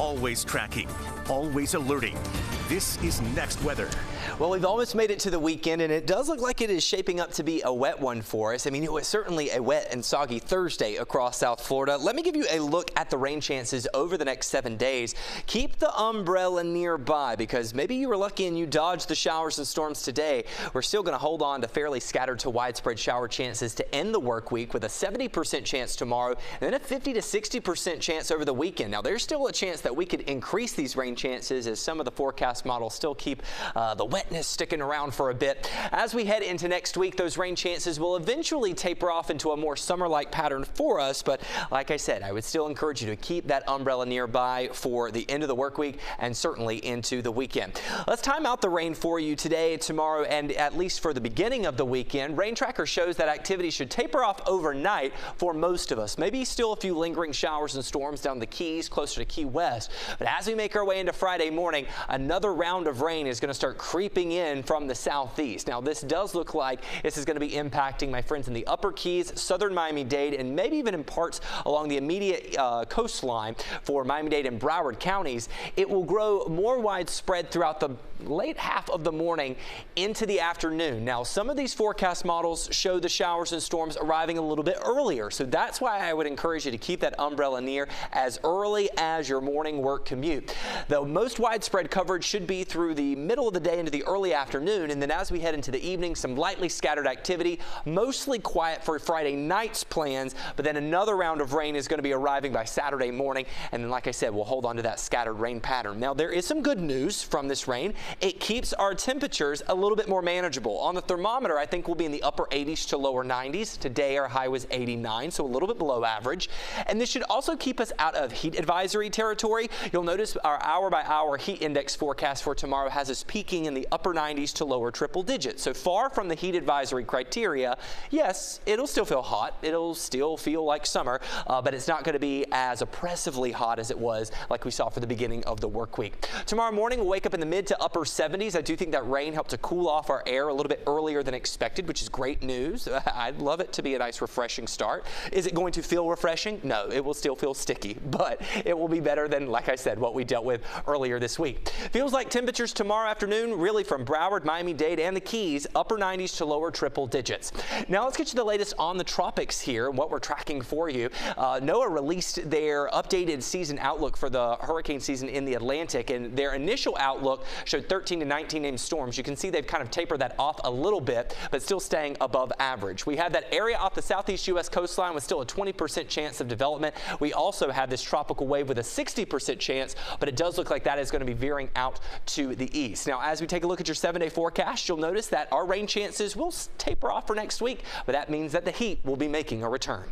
Always tracking, always alerting. This is Next Weather. Well, we've almost made it to the weekend, and it does look like it is shaping up to be a wet one for us. I mean, it was certainly a wet and soggy Thursday across South Florida. Let me give you a look at the rain chances over the next 7 days. Keep the umbrella nearby because maybe you were lucky and you dodged the showers and storms today. We're still going to hold on to fairly scattered to widespread shower chances to end the work week with a 70% chance tomorrow and then a 50 to 60% chance over the weekend. Now, there's still a chance that we could increase these rain chances as some of the forecast models still keep the wetness sticking around for a bit. As we head into next week, those rain chances will eventually taper off into a more summer-like pattern for us. But like I said, I would still encourage you to keep that umbrella nearby for the end of the work week and certainly into the weekend. Let's time out the rain for you today, tomorrow, and at least for the beginning of the weekend. Rain tracker shows that activity should taper off overnight for most of us. Maybe still a few lingering showers and storms down the Keys, closer to Key West. But as we make our way into Friday morning, another round of rain is going to start creeping in from the southeast. Now, this does look like this is going to be impacting my friends in the upper Keys, southern Miami-Dade, and maybe even in parts along the immediate coastline for Miami-Dade and Broward counties. It will grow more widespread throughout the late half of the morning into the afternoon. Now, some of these forecast models show the showers and storms arriving a little bit earlier, so that's why I would encourage you to keep that umbrella near as early as your morning work commute. The most widespread coverage should be through the middle of the day into the early afternoon, and then as we head into the evening, some lightly scattered activity, mostly quiet for Friday night's plans, but then another round of rain is going to be arriving by Saturday morning, and then like I said, we'll hold on to that scattered rain pattern. Now, there is some good news from this rain. It keeps our temperatures a little bit more manageable. On the thermometer, I think we'll be in the upper 80s to lower 90s. Today, our high was 89, so a little bit below average. And this should also keep us out of heat advisory territory. You'll notice our hour-by-hour heat index forecast for tomorrow has us peaking in the upper 90s to lower triple digits. So far from the heat advisory criteria. Yes, it'll still feel hot. It'll still feel like summer, but it's not going to be as oppressively hot as it was like we saw for the beginning of the work week. Tomorrow morning, we'll wake up in the mid to upper 70s. I do think that rain helped to cool off our air a little bit earlier than expected, which is great news. I'd love it to be a nice, refreshing start. Is it going to feel refreshing? No, it will still feel sticky, but it will be better than, like I said, what we dealt with earlier this week. Feels like temperatures tomorrow afternoon, really from Broward, Miami-Dade, and the Keys, upper 90s to lower triple digits. Now let's get you the latest on the tropics here, what we're tracking for you. NOAA released their updated season outlook for the hurricane season in the Atlantic, and their initial outlook showed 13 to 19 named storms. You can see they've kind of tapered that off a little bit, but still staying above average. We have that area off the southeast U.S. coastline with still a 20% chance of development. We also have this tropical wave with a 60% chance, but it does look like that is going to be veering out to the east. Now, as we take a look at your 7-day forecast, you'll notice that our rain chances will taper off for next week, but that means that the heat will be making a return.